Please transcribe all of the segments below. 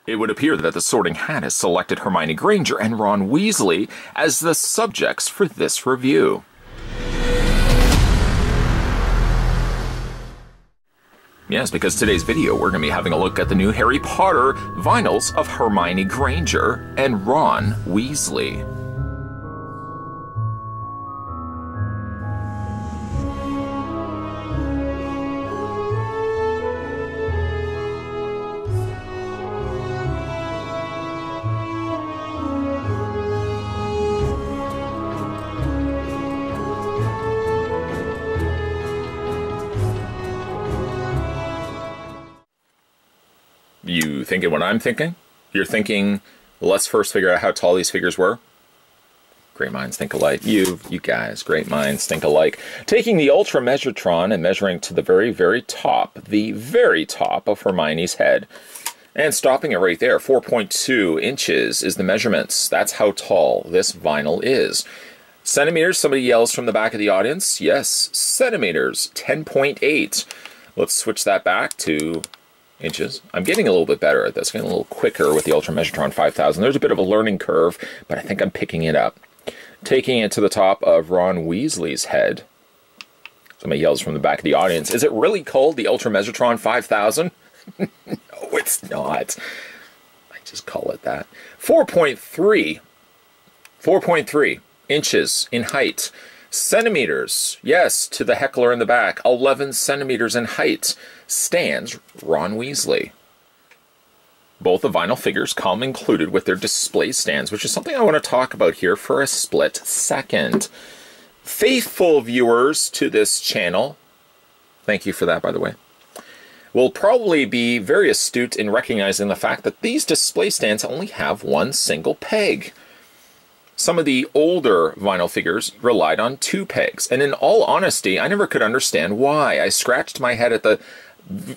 It would appear that the Sorting Hat has selected Hermione Granger and Ron Weasley as the subjects for this review. Yes, because today's video we're going to be having a look at the new Harry Potter vinyls of Hermione Granger and Ron Weasley. You thinking what I'm thinking? You're thinking, let's first figure out how tall these figures were? Great minds think alike. You guys, great minds think alike. Taking the Ultra Measuretron and measuring to the very, very top of Hermione's head. And stopping it right there, 4.2 inches is the measurements. That's how tall this vinyl is. Centimeters, somebody yells from the back of the audience. Yes, centimeters, 10.8. Let's switch that back to inches. I'm getting a little bit better at this, getting a little quicker with the Ultra Measuretron 5000. There's a bit of a learning curve, but I think I'm picking it up. Taking it to the top of Ron Weasley's head. Somebody yells from the back of the audience, is it really called the Ultra Measuretron 5000? No, it's not. I just call it that. 4.3 inches in height. Centimeters, yes, to the heckler in the back, 11 centimeters in height, stands Ron Weasley. Both the vinyl figures come included with their display stands, which is something I want to talk about here for a split second. Faithful viewers to this channel, thank you for that, by the way, will probably be very astute in recognizing the fact that these display stands only have one single peg. Some of the older vinyl figures relied on 2 pegs, and in all honesty, I never could understand why. I scratched my head at the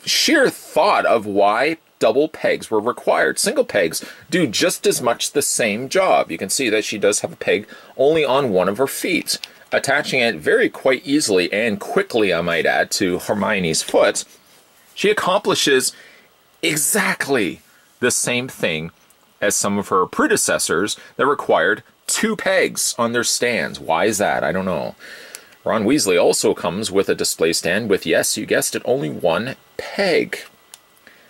sheer thought of why double pegs were required. Single pegs do just as much the same job. You can see that she does have a peg only on one of her feet. Attaching it very quite easily and quickly, I might add, to Hermione's foot, she accomplishes exactly the same thing as some of her predecessors that required 2 pegs on their stands. Why is that? I don't know. Ron Weasley also comes with a display stand with, yes, you guessed it, only 1 peg.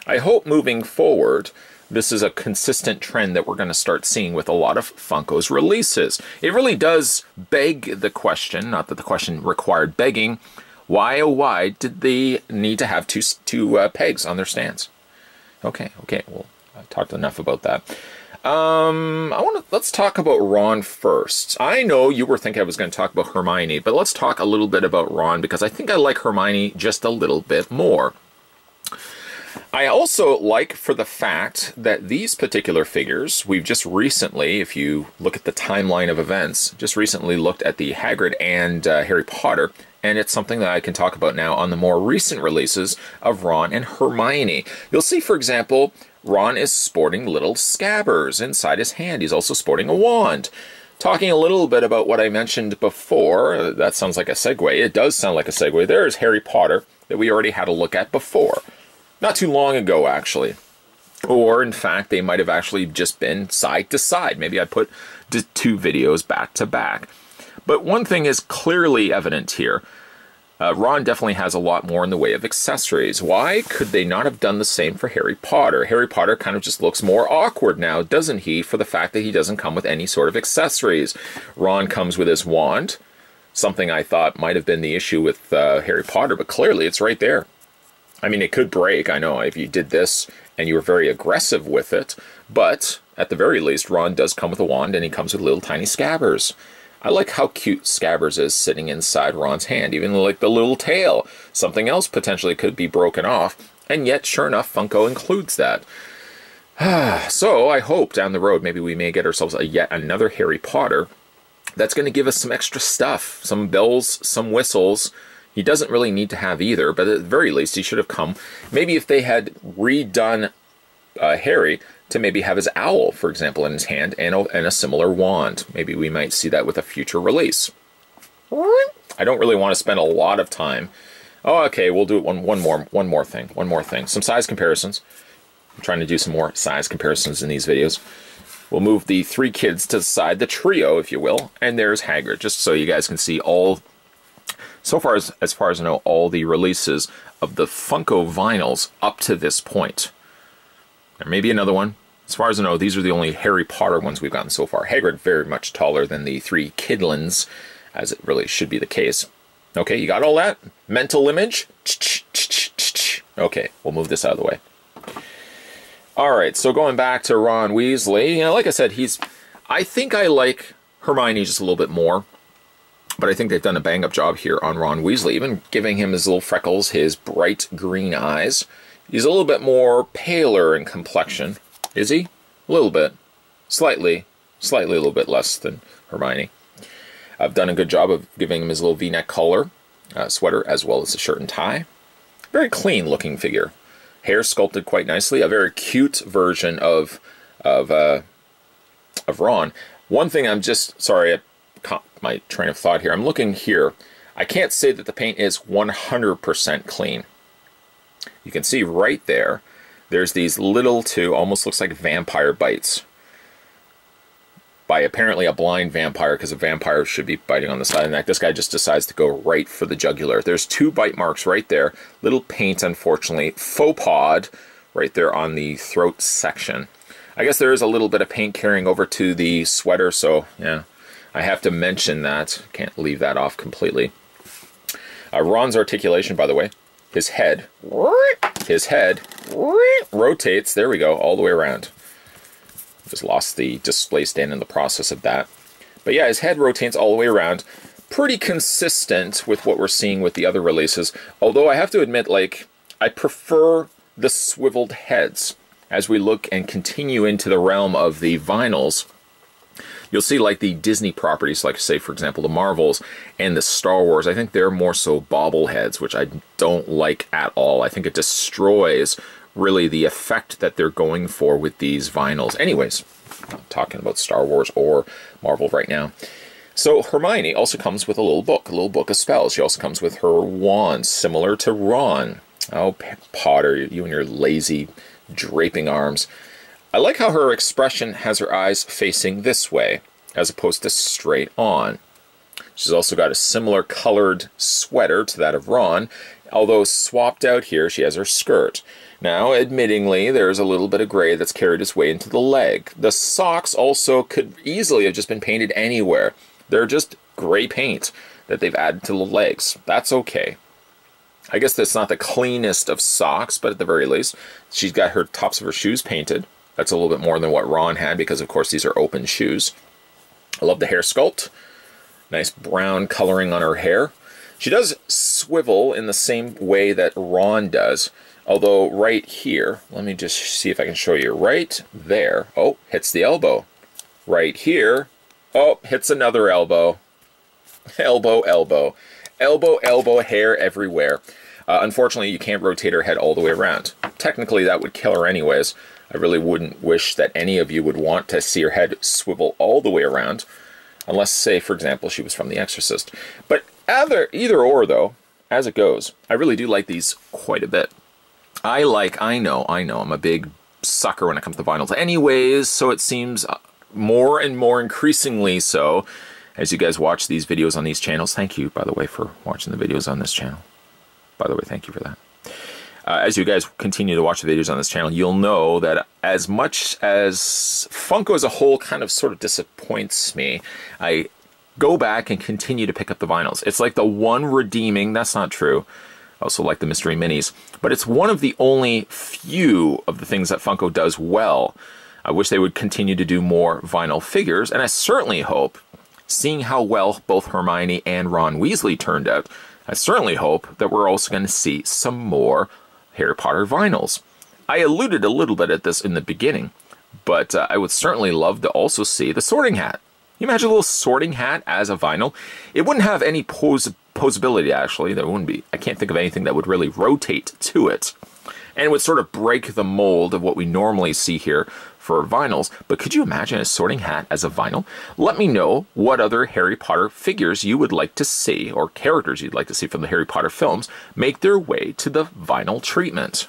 I hope moving forward, this is a consistent trend that we're going to start seeing with a lot of Funko's releases. It really does beg the question, not that the question required begging, why, oh why, did they need to have two pegs on their stands? Okay, well, I've talked enough about that. Let's talk about Ron first. I know you were thinking I was going to talk about Hermione, but let's talk a little bit about Ron because I think I like Hermione just a little bit more. I also like for the fact that these particular figures, we've just recently, if you look at the timeline of events, just recently looked at the Hagrid and Harry Potter, and it's something that I can talk about now on the more recent releases of Ron and Hermione. You'll see, for example, Ron is sporting little scabbers inside his hand. He's also sporting a wand. Talking a little bit about what I mentioned before, that sounds like a segue. It does sound like a segue. There's Harry Potter that we already had a look at before. Not too long ago, actually. Or, in fact, they might have actually just been side to side. Maybe I put 2 videos back to back. But one thing is clearly evident here. Ron definitely has a lot more in the way of accessories. Why could they not have done the same for Harry Potter? Harry Potter kind of just looks more awkward now, doesn't he, for the fact that he doesn't come with any sort of accessories. Ron comes with his wand, something I thought might have been the issue with Harry Potter, but clearly it's right there. I mean, it could break, I know, if you did this and you were very aggressive with it, but at the very least, Ron does come with a wand and he comes with little tiny scabbers. I like how cute Scabbers is sitting inside Ron's hand, even like the little tail. Something else potentially could be broken off, and yet, sure enough, Funko includes that. So I hope down the road maybe we may get ourselves yet another Harry Potter that's going to give us some extra stuff, some bells, some whistles. He doesn't really need to have either, but at the very least he should have come. Maybe if they had redone Harry to maybe have his owl, for example, in his hand and a similar wand. Maybe we might see that with a future release. I don't really want to spend a lot of time. Oh, okay, we'll do it one more thing. Some size comparisons. I'm trying to do some more size comparisons in these videos. We'll move the three kids to the side, the trio, if you will, and there's Hagrid, just so you guys can see all, so far as far as I know, all the releases of the Funko vinyls up to this point. There may be another one. As far as I know, these are the only Harry Potter ones we've gotten so far. Hagrid very much taller than the three kidlins, as it really should be the case. Okay, you got all that? Mental image? Okay, we'll move this out of the way. Alright, so going back to Ron Weasley, you know, like I said, I think I like Hermione just a little bit more, but I think they've done a bang-up job here on Ron Weasley, even giving him his little freckles, his bright green eyes. He's a little bit more paler in complexion. Is he? A little bit. Slightly a little bit less than Hermione. I've done a good job of giving him his little V-neck collar sweater, as well as the shirt and tie. Very clean looking figure. Hair sculpted quite nicely. A very cute version of Ron. One thing I'm just, sorry, I caught my train of thought here. I'm looking here. I can't say that the paint is 100% clean. You can see right there, there's these little two, almost looks like vampire bites. By apparently a blind vampire, because a vampire should be biting on the side of the neck. This guy just decides to go right for the jugular. There's two bite marks right there. Little paint, unfortunately. Faux pod right there on the throat section. I guess there is a little bit of paint carrying over to the sweater, so yeah, I have to mention that. Can't leave that off completely. Ron's articulation, by the way, his head rotates, there we go, all the way around. Just lost the display stand in the process of that. But yeah, his head rotates all the way around. Pretty consistent with what we're seeing with the other releases. Although I have to admit, like, I prefer the swiveled heads. As we look and continue into the realm of the vinyls, you'll see like the Disney properties, like say for example the Marvels and the Star Wars, I think they're more so bobbleheads, which I don't like at all. I think it destroys really the effect that they're going for with these vinyls. Anyways, I'm not talking about Star Wars or Marvel right now. So Hermione also comes with a little book of spells. She also comes with her wand, similar to Ron. Oh, Potter, you and your lazy draping arms. I like how her expression has her eyes facing this way, as opposed to straight on. She's also got a similar colored sweater to that of Ron, although swapped out here, she has her skirt. Now, admittingly, there's a little bit of gray that's carried its way into the leg. The socks also could easily have just been painted anywhere. They're just gray paint that they've added to the legs. That's okay. I guess that's not the cleanest of socks, but at the very least, she's got her tops of her shoes painted. That's a little bit more than what Ron had, because of course these are open shoes. I love the hair sculpt. Nice brown coloring on her hair. She does swivel in the same way that Ron does. Although right here, let me just see if I can show you. Right there, oh, hits the elbow. Right here, oh, hits another elbow. Elbow, elbow. Elbow, elbow, hair everywhere. Unfortunately, you can't rotate her head all the way around. Technically, that would kill her anyways. I really wouldn't wish that any of you would want to see her head swivel all the way around. Unless, say, for example, she was from The Exorcist. But either or, though, as it goes, I really do like these quite a bit. I know, I'm a big sucker when it comes to vinyls anyways, so it seems more and more increasingly so as you guys watch these videos on these channels. Thank you, by the way, for watching the videos on this channel. By the way, thank you for that. As you guys continue to watch the videos on this channel, you'll know that as much as Funko as a whole kind of sort of disappoints me, I go back and continue to pick up the vinyls. It's like the one redeeming, that's not true, I also like the mystery minis, but it's one of the only few of the things that Funko does well. I wish they would continue to do more vinyl figures, and I certainly hope, seeing how well both Hermione and Ron Weasley turned out, I certainly hope that we're also going to see some more Harry Potter vinyls. I alluded a little bit at this in the beginning, but I would certainly love to also see the Sorting Hat. Can you imagine a little Sorting Hat as a vinyl? It wouldn't have any posability, actually. There wouldn't be. I can't think of anything that would really rotate to it. And it would sort of break the mold of what we normally see here for vinyls. But could you imagine a Sorting Hat as a vinyl? Let me know what other Harry Potter figures you would like to see, or characters you'd like to see from the Harry Potter films, make their way to the vinyl treatment.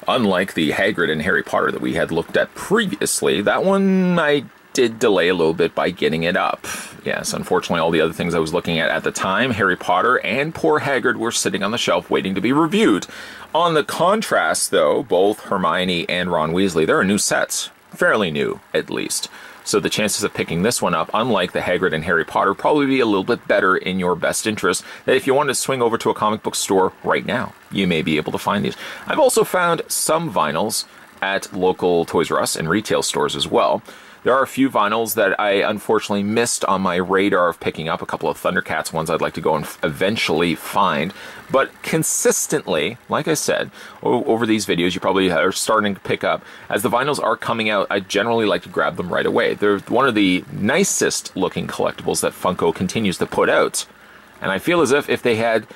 Unlike the Hagrid and Harry Potter that we had looked at previously, that one I did delay a little bit by getting it up. Yes, unfortunately, all the other things I was looking at the time, Harry Potter and poor Hagrid, were sitting on the shelf waiting to be reviewed. On the contrast, though, both Hermione and Ron Weasley, they're new sets. Fairly new, at least. So the chances of picking this one up, unlike the Hagrid and Harry Potter, probably be a little bit better in your best interest. That if you wanted to swing over to a comic book store right now, you may be able to find these. I've also found some vinyls at local Toys R Us and retail stores as well. There are a few vinyls that I unfortunately missed on my radar of picking up, a couple of Thundercats ones I'd like to go and eventually find. But consistently, like I said, over these videos, you probably are starting to pick up. As the vinyls are coming out, I generally like to grab them right away. They're one of the nicest looking collectibles that Funko continues to put out. And I feel as if they had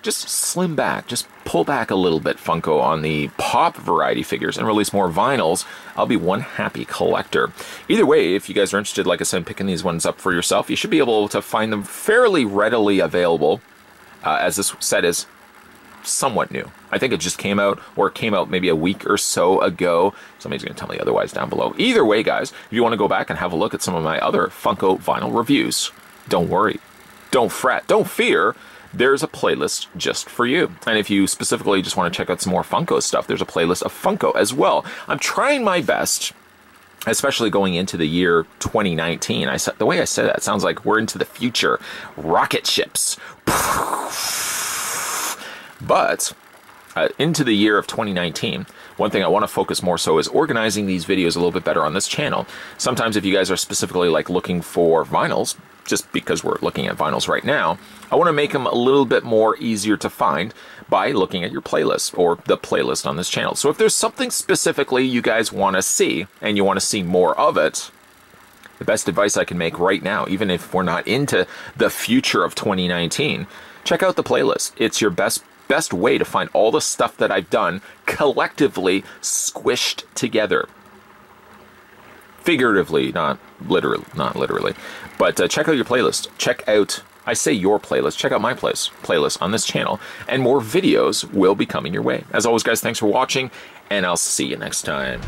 just slim back, just pull back a little bit, Funko, on the pop variety figures and release more vinyls, I'll be one happy collector. Either way, if you guys are interested, like I said, in picking these ones up for yourself, you should be able to find them fairly readily available, as this set is somewhat new. I think it just came out, or it came out maybe a week or so ago. Somebody's going to tell me otherwise down below. Either way, guys, if you want to go back and have a look at some of my other Funko vinyl reviews, don't worry, don't fret, don't fear. There's a playlist just for you. And if you specifically just want to check out some more Funko stuff, there's a playlist of Funko as well. I'm trying my best, especially going into the year 2019. The way I said that, it sounds like we're into the future. Rocket ships. But into the year of 2019, one thing I want to focus more so is organizing these videos a little bit better on this channel. Sometimes if you guys are specifically like looking for vinyls, just because we're looking at vinyls right now, I want to make them a little bit more easier to find by looking at your playlist or the playlist on this channel. So if there's something specifically you guys want to see and you want to see more of it, the best advice I can make right now, even if we're not into the future of 2019, check out the playlist. It's your best way to find all the stuff that I've done collectively squished together. Figuratively, not literally. But check out your playlist. Check out, I say your playlist, check out my playlist on this channel, and more videos will be coming your way. As always, guys, thanks for watching, and I'll see you next time.